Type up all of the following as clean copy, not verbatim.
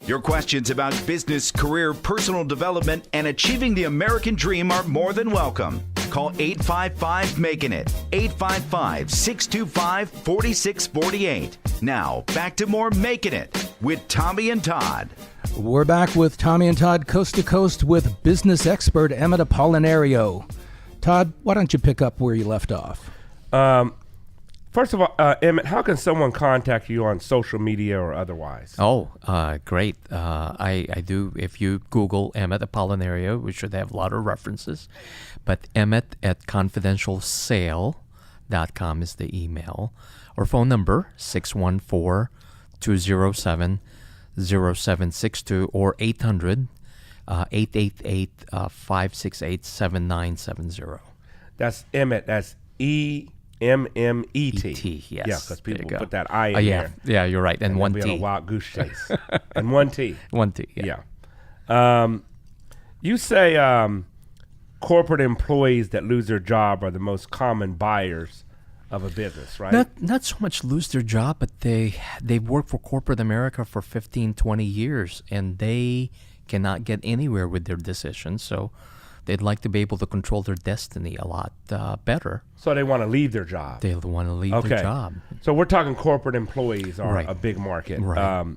Your questions about business, career, personal development, and achieving the American dream are more than welcome. Call 855 Makin It, 855-625-4648. Now, back to more Makin It with Tommy and Todd. We're back with Tommy and Todd, coast to coast, with business expert Emmet Apolinario. Todd, why don't you pick up where you left off? First of all, Emmet, how can someone contact you on social media or otherwise? Oh, great. I do. If you Google Emmet Apolinario, we should have a lot of references. But Emmet at confidentialsale.com is the email. Or phone number, 614-207-0762 or 800-888-568-7970. That's Emmet. That's E-M-M-E-T. E-T, yes. Yeah, because people There you go. put that I in there. Yeah, you're right. And one Be T. on a wild goose chase. And one T. One T, yeah. You say corporate employees that lose their job are the most common buyers of a business, right? Not so much lose their job, but they've worked for corporate America for 15, 20 years, and they cannot get anywhere with their decisions. So they'd like to be able to control their destiny a lot better. So they want to leave their job. They want to leave their job. So we're talking corporate employees are Right. a big market. Right.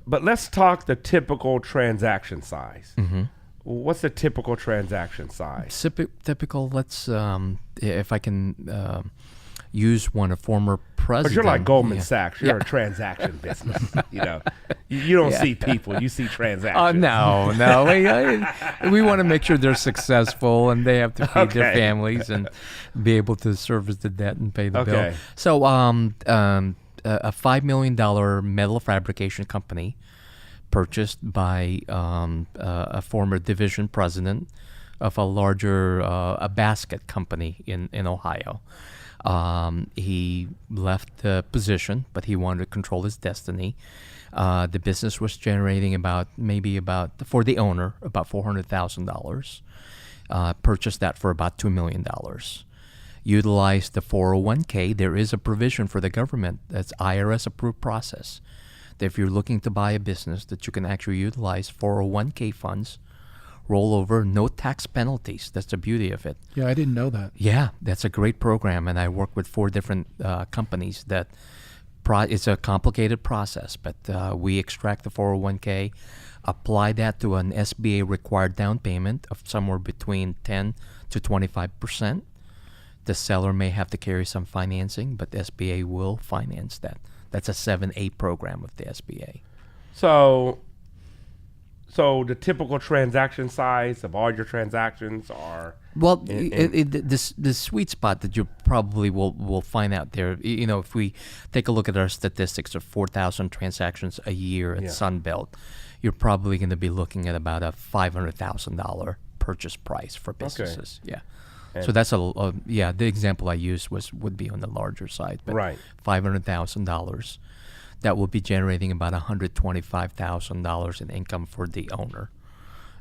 But let's talk the typical transaction size. Mm-hmm. What's the typical transaction size? Typical, let's, if I can use one, a former president. But you're like Goldman yeah. Sachs. You're a transaction business. You don't see people. You see transactions. No. We want to make sure they're successful and they have to feed their families and be able to service the debt and pay the bill. So a $5 million metal fabrication company purchased by a former division president of a larger a basket company in Ohio. He left the position, but he wanted to control his destiny. The business was generating about for the owner, about $400,000. Purchased that for about $2 million. Utilized the 401k. There is a provision for the government that's IRS approved process. That if you're looking to buy a business, that you can actually utilize 401k funds, roll over, no tax penalties. That's the beauty of it. Yeah, I didn't know that. Yeah, that's a great program, and I work with 4 different companies that it's a complicated process, but we extract the 401k, apply that to an SBA required down payment of somewhere between 10 to 25%. The seller may have to carry some financing, but the SBA will finance that. That's a 7-8 program with the SBA. So the typical transaction size of all your transactions are the sweet spot that you probably will find out there. If we take a look at our statistics of 4,000 transactions a year at Sunbelt, you're probably going to be looking at about a $500,000 purchase price for businesses. Okay. Yeah. So that's the example I used would be on the larger side, but right. $500,000 that will be generating about $125,000 in income for the owner,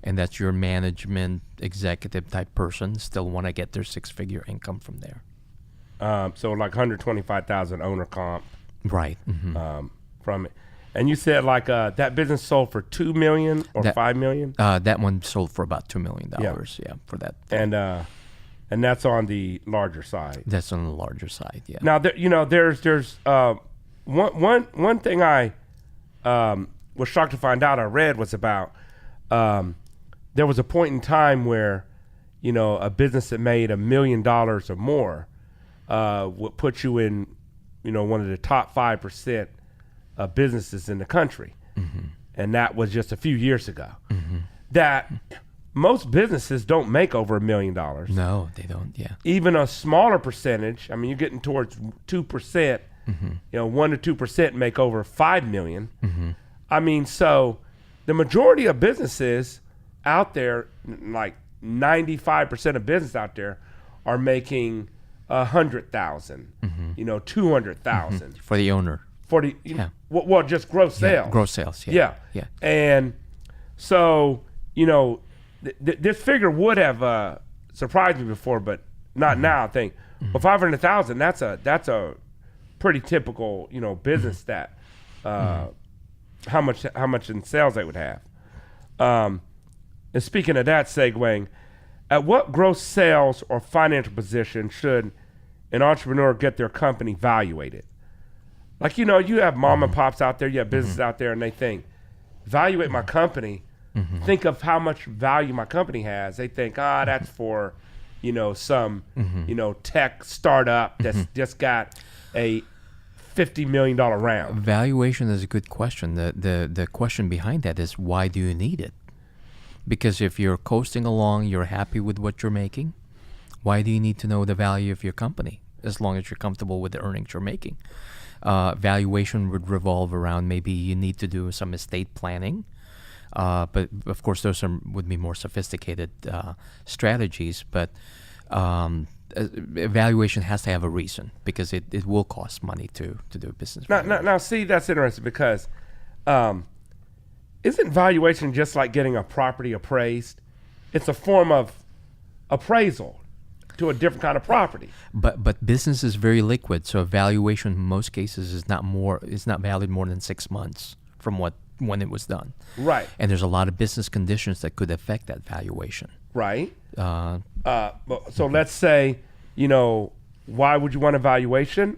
and that's your management executive type person. Still want to get their 6-figure income from there. So like 125,000 owner comp, right? Mm-hmm. From it. And you said like that business sold for $2 million or $5 million. That one sold for about $2 million. Yeah, for that. And that's on the larger side. That's on the larger side. Yeah. Now there's one thing I was shocked to find out. I read was about there was a point in time where a business that made $1 million or more would put you in one of the top 5% of businesses in the country, and that was just a few years ago. That most businesses don't make over $1 million. No, they don't. Yeah. Even a smaller percentage. I mean, you're getting towards 2%. 1 to 2% make over $5 million. I mean, so the majority of businesses out there, like 95% of business out there, are making 100,000. 200,000 for the owner. Well, just gross sales. Gross sales. Yeah. And so this figure would have surprised me before, but not now. I think, well, 500,000. That's a pretty typical business that how much in sales they would have. And speaking of that, segueing, at what gross sales or financial position should an entrepreneur get their company valuated? Like, you have mom and pops out there, you have businesses out there, and they think, evaluate my company. Think of how much value my company has. They think, that's for, some, tech startup that's just got a $50 million round. Valuation is a good question. The question behind that is, why do you need it? Because if you're coasting along, you're happy with what you're making, why do you need to know the value of your company as long as you're comfortable with the earnings you're making? Valuation would revolve around maybe you need to do some estate planning. But of course, those would be more sophisticated strategies. But evaluation has to have a reason because it will cost money to do business. Now, see, that's interesting because isn't valuation just like getting a property appraised? It's a form of appraisal to a different kind of property. But business is very liquid, so valuation in most cases is not valid more than 6 months from when it was done. Right. And there's a lot of business conditions that could affect that valuation. Right. So let's say, why would you want a valuation?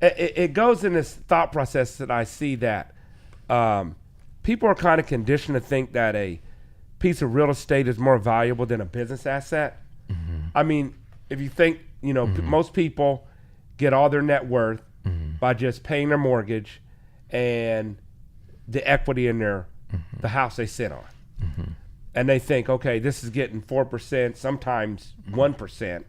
It goes in this thought process that I see that people are kind of conditioned to think that a piece of real estate is more valuable than a business asset. I mean, if you think, most people get all their net worth by just paying their mortgage and the equity in the house they sit on. And they think, okay, this is getting 4%, sometimes 1%,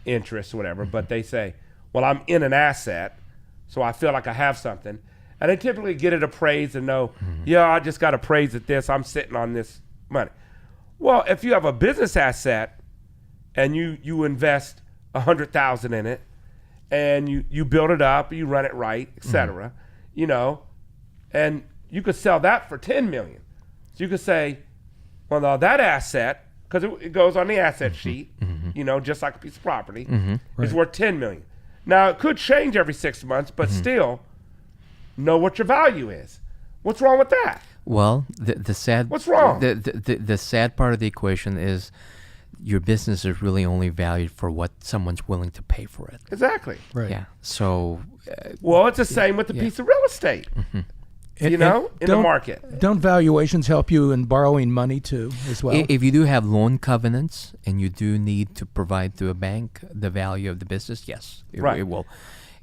interest or whatever. But they say, well, I'm in an asset, so I feel like I have something. And they typically get it appraised and know, I just got appraised at this. I'm sitting on this money. Well, if you have a business asset and you invest $100,000 in it and you build it up, you run it right, et cetera, and you could sell that for $10 million. So you could say, well, now that asset, because it goes on the asset sheet, just like a piece of property, is worth $10 million. Now, it could change every 6 months, but still know what your value is. What's wrong with that? Well, the sad... What's wrong? The sad part of the equation is your business is really only valued for what someone's willing to pay for it. Exactly. Right. Yeah. So... well, it's the same with the piece of real estate. In the market. Don't valuations help you in borrowing money too, as well? If you do have loan covenants and you do need to provide to a bank the value of the business, yes, it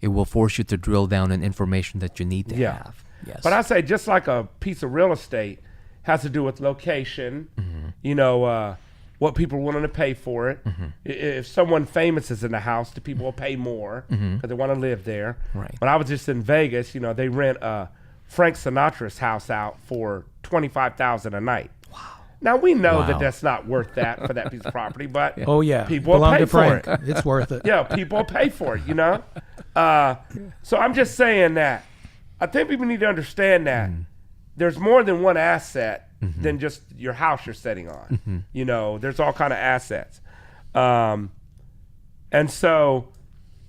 will force you to drill down on information that you need to have. Yes. But I say just like a piece of real estate has to do with location, what people are willing to pay for it. If someone famous is in the house, the people will pay more because they want to live there. Right. When I was just in Vegas, they rent Frank Sinatra's house out for $25,000 a night. Wow. Now we know that that's not worth that for that piece of property, but oh yeah, people will pay for it. It's worth it. Yeah, people will pay for it. So I'm just saying that I think people need to understand that there's more than one asset than just your house you're sitting on. There's all kind of assets, and so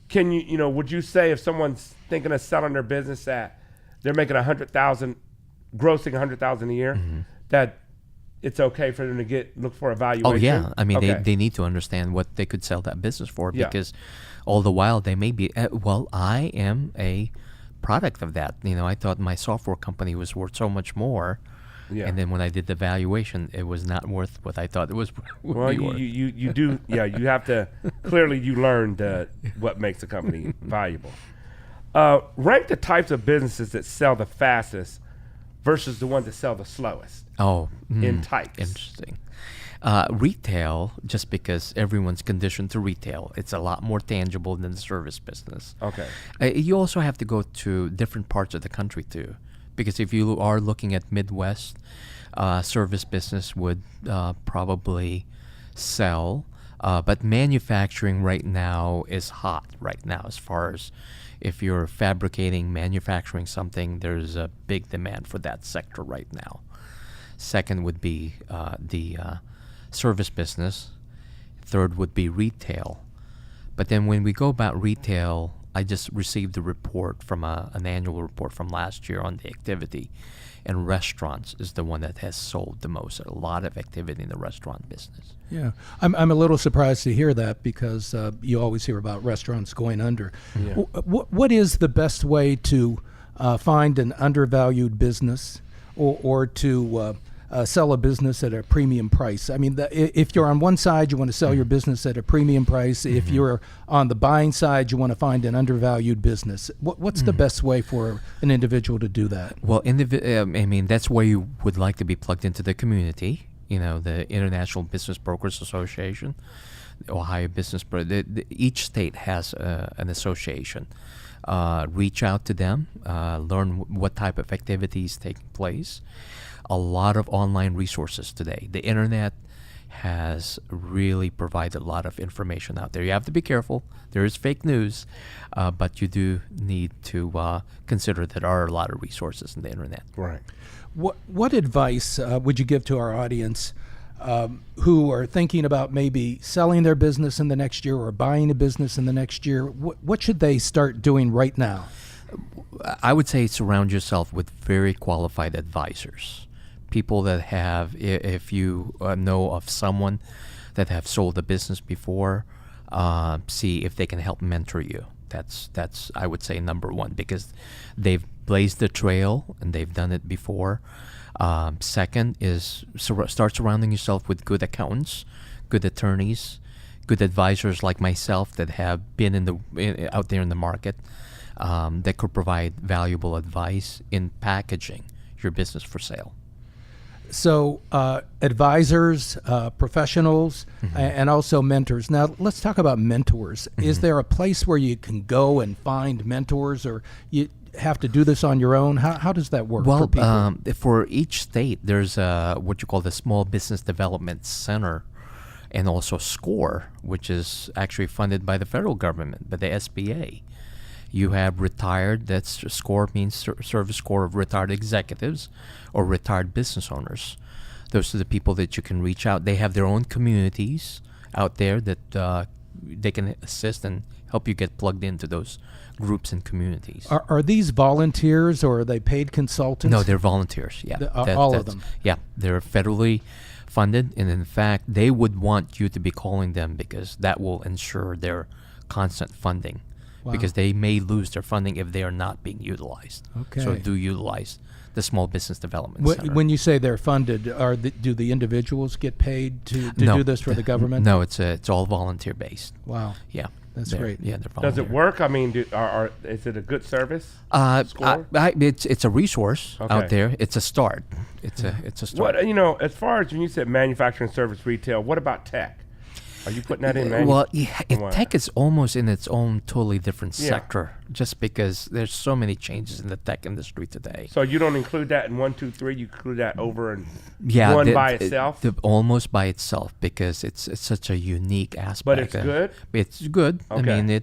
can you? Would you say if someone's thinking of selling their business that they're making $100,000, grossing $100,000 a year, that it's okay for them to look for a valuation? Oh yeah, I mean they need to understand what they could sell that business for because all the while they may be. I am a product of that. I thought my software company was worth so much more, and then when I did the valuation, it was not worth what I thought it was. Well, you do. Yeah, you have to. Clearly, you learned what makes a company valuable. Rank the types of businesses that sell the fastest versus the ones that sell the slowest. In types. Interesting. Retail, just because everyone's conditioned to retail, it's a lot more tangible than the service business. Okay. You also have to go to different parts of the country too, because if you are looking at Midwest, service business would probably sell, but manufacturing right now is hot right now as far as if you're manufacturing something, there's a big demand for that sector right now. Second would be the service business. Third would be retail. But then when we go about retail, I just received a report from an annual report from last year on the activity, and restaurants is the one that has sold the most. A lot of activity in the restaurant business. Yeah, I'm a little surprised to hear that because you always hear about restaurants going under. Yeah. What is the best way to find an undervalued business or to sell a business at a premium price? I mean, if you're on one side, you want to sell your business at a premium price. If you're on the buying side, you want to find an undervalued business. What's the best way for an individual to do that? Well, I mean, that's where you would like to be plugged into the community. You know, the International Business Brokers Association, the Ohio Business each state has an association. Reach out to them, learn what type of activities taking place. A lot of online resources today. The internet has really provided a lot of information out there. You have to be careful. There is fake news, but you do need to consider that there are a lot of resources in the internet. Right. What advice would you give to our audience who are thinking about maybe selling their business in the next year or buying a business in the next year? What should they start doing right now? I would say surround yourself with very qualified advisors. People that have, if you know of someone that have sold a business before, see if they can help mentor you. That's I would say number one, because they've blazed the trail and they've done it before. Second is start surrounding yourself with good accountants, good attorneys, good advisors like myself that have been out there in the market that could provide valuable advice in packaging your business for sale. So advisors, professionals, and also mentors. Now, let's talk about mentors. Is there a place where you can go and find mentors, or you have to do this on your own? How does that work for people? Well, for each state, there's what you call the Small Business Development Center, and also SCORE, which is actually funded by the federal government, by the SBA. You have retired, that's SCORE means Service Corps of Retired Executives or retired business owners. Those are the people that you can reach out. They have their own communities out there that they can assist and help you get plugged into those groups and communities. Are these volunteers or are they paid consultants? No, they're volunteers, yeah. All of them? Yeah, they're federally funded, and in fact, they would want you to be calling them because that will ensure their constant funding. Wow. Because they may lose their funding if they are not being utilized. Okay. So do utilize the Small Business Development Center. When you say they're funded, do the individuals get paid to do this for the government? No, it's all volunteer based. Wow. Yeah. That's great. Yeah, they're volunteer. Does it work? I mean, is it a good service? SCORE? It's a resource out there. It's a start. It's a start. What as far as when you said manufacturing, service, retail, what about tech? Are you putting that in there? Well, tech is almost in its own totally different sector, just because there's so many changes in the tech industry today. So you don't include that in 1, 2, 3. You include that over in one by itself. Almost by itself, because it's such a unique aspect. But it's good. It's good. Okay. I mean,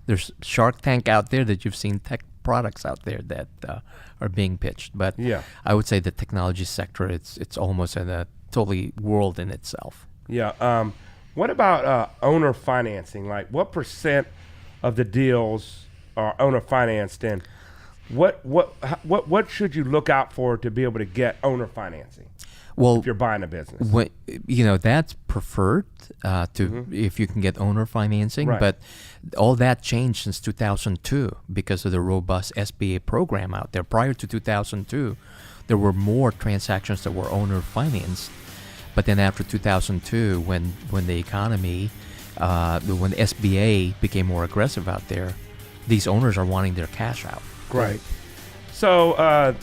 there's Shark Tank out there that you've seen tech products out there that are being pitched. But I would say the technology sector, it's almost in a totally world in itself. Yeah. What about owner financing? Like, what percent of the deals are owner financed, and what should you look out for to be able to get owner financing? Well, if you're buying a business, that's preferred if you can get owner financing. Right. But all that changed since 2002 because of the robust SBA program out there. Prior to 2002, there were more transactions that were owner financed. But then after 2002, when the economy, when the SBA became more aggressive out there, these owners are wanting their cash out. Right. So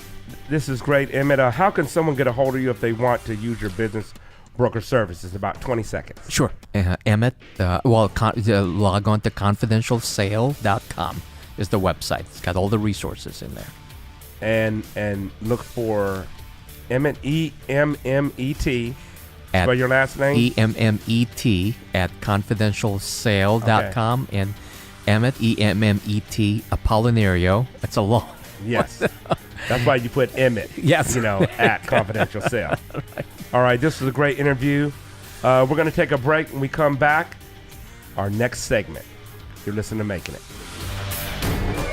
this is great, Emmet. How can someone get a hold of you if they want to use your business broker services? About 20 seconds. Sure. Emmet, log on to confidentialsale.com is the website. It's got all the resources in there. And look for Emmet, EMMET. Spell your last name? EMMET at confidentialsale.com. And Emmet, EMMET, Apolinario. That's a long. Yes. That's why you put Emmet. Yes. At Confidential Sale. Right. All right. This was a great interview. We're going to take a break. When we come back, our next segment. You're listening to Makin It.